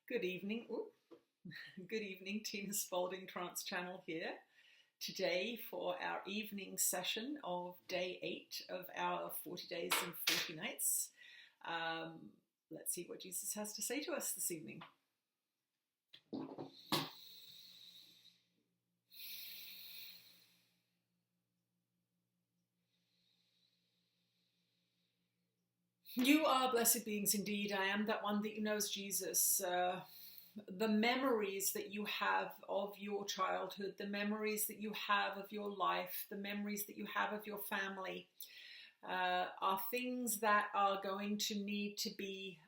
Good evening. Ooh. Good evening, Tina Spalding Trance Channel here. Today for our evening session of day 8 of our 40 days and 40 nights. Let's see what Jesus has to say to us this evening. You are blessed beings indeed. I am that one that knows Jesus. The memories that you have of your childhood, the memories that you have of your life, the memories that you have of your family are things that are going to need to be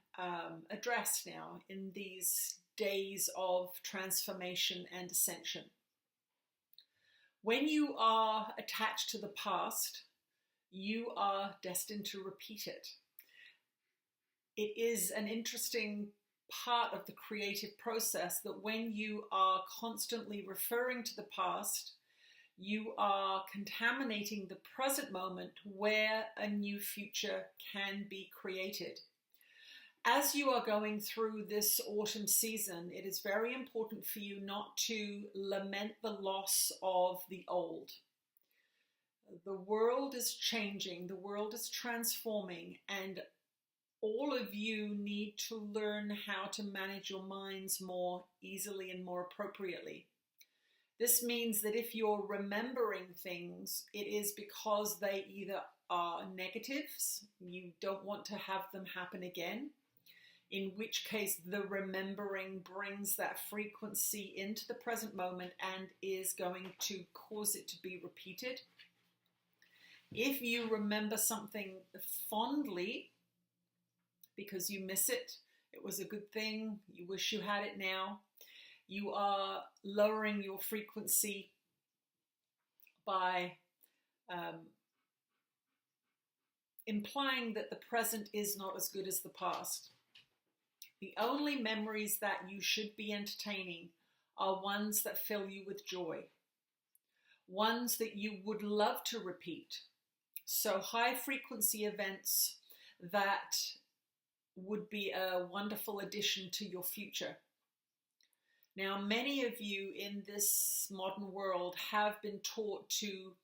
addressed now in these days of transformation and ascension. When you are attached to the past, you are destined to repeat it. It is an interesting part of the creative process that when you are constantly referring to the past, you are contaminating the present moment where a new future can be created. As you are going through this autumn season, it is very important for you not to lament the loss of the old. The world is changing, the world is transforming, and all of you need to learn how to manage your minds more easily and more appropriately. This means that if you're remembering things, it is because they either are negatives, you don't want to have them happen again, in which case the remembering brings that frequency into the present moment and is going to cause it to be repeated. If you remember something fondly, because you miss it, it was a good thing, you wish you had it now, you are lowering your frequency by implying that the present is not as good as the past. The only memories that you should be entertaining are ones that fill you with joy, ones that you would love to repeat. So high frequency events that would be a wonderful addition to your future. Now, many of you in this modern world have been taught to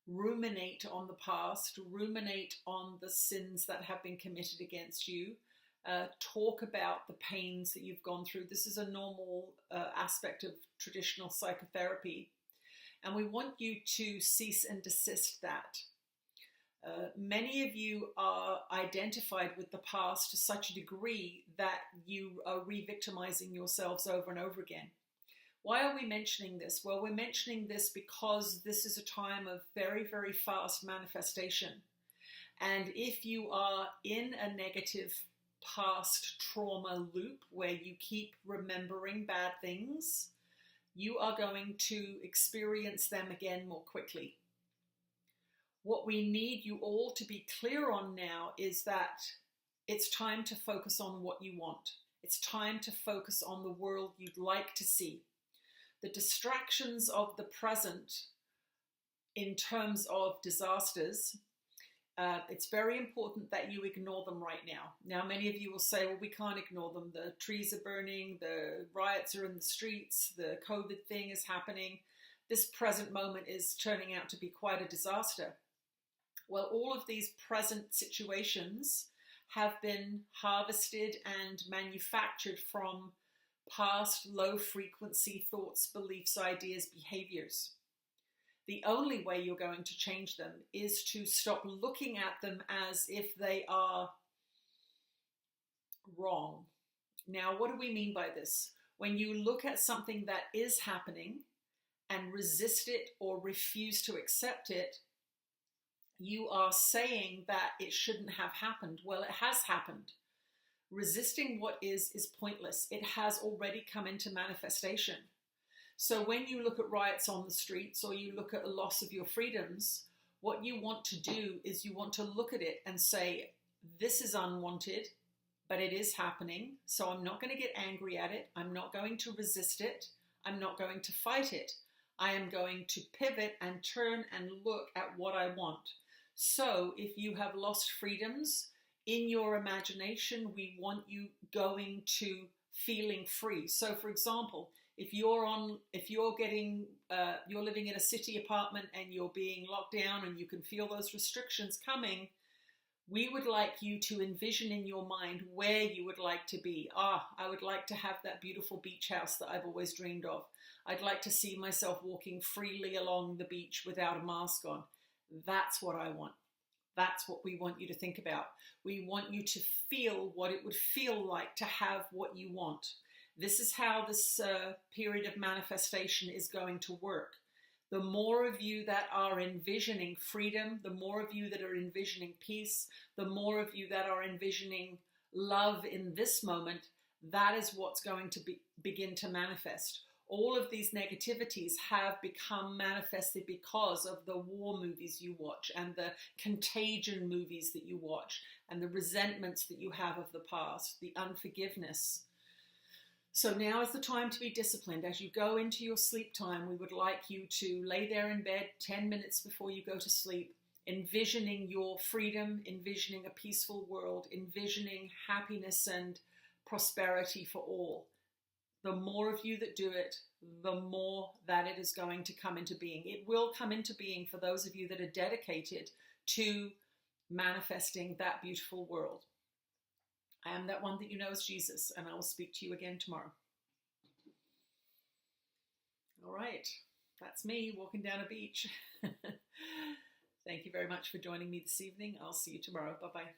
ruminate on the past, ruminate on the sins that have been committed against you, talk about the pains that you've gone through. This is a normal aspect of traditional psychotherapy, and we want you to cease and desist that. Many of you are identified with the past to such a degree that you are re-victimizing yourselves over and over again. Why are we mentioning this? Well, we're mentioning this because this is a time of very, very fast manifestation. And if you are in a negative past trauma loop where you keep remembering bad things, you are going to experience them again more quickly. What we need you all to be clear on now is that it's time to focus on what you want. It's time to focus on the world you'd like to see. The distractions of the present in terms of disasters, it's very important that you ignore them right now. Now, many of you will say, well, we can't ignore them. The trees are burning, the riots are in the streets, the COVID thing is happening. This present moment is turning out to be quite a disaster. Well, all of these present situations have been harvested and manufactured from past low-frequency thoughts, beliefs, ideas, behaviors. The only way you're going to change them is to stop looking at them as if they are wrong. Now, what do we mean by this? When you look at something that is happening and resist it or refuse to accept it, you are saying that it shouldn't have happened. Well, it has happened. Resisting what is pointless. It has already come into manifestation. So when you look at riots on the streets or you look at a loss of your freedoms, what you want to do is you want to look at it and say, this is unwanted, but it is happening. So I'm not going to get angry at it. I'm not going to resist it. I'm not going to fight it. I am going to pivot and turn and look at what I want. So if you have lost freedoms in your imagination, we want you going to feeling free. So for example, if you're living in a city apartment and you're being locked down and you can feel those restrictions coming, we would like you to envision in your mind where you would like to be. I would like to have that beautiful beach house that I've always dreamed of. I'd like to see myself walking freely along the beach without a mask on. That's what I want. That's what we want you to think about. We want you to feel what it would feel like to have what you want. This is how this period of manifestation is going to work. The more of you that are envisioning freedom, the more of you that are envisioning peace, the more of you that are envisioning love in this moment, that is what's going to begin to manifest. All of these negativities have become manifested because of the war movies you watch and the contagion movies that you watch and the resentments that you have of the past, the unforgiveness. So now is the time to be disciplined. As you go into your sleep time, we would like you to lay there in bed 10 minutes before you go to sleep, envisioning your freedom, envisioning a peaceful world, envisioning happiness and prosperity for all. The more of you that do it, the more that it is going to come into being. It will come into being for those of you that are dedicated to manifesting that beautiful world. I am that one that you know as Jesus, and I will speak to you again tomorrow. All right, that's me walking down a beach. Thank you very much for joining me this evening. I'll see you tomorrow. Bye-bye.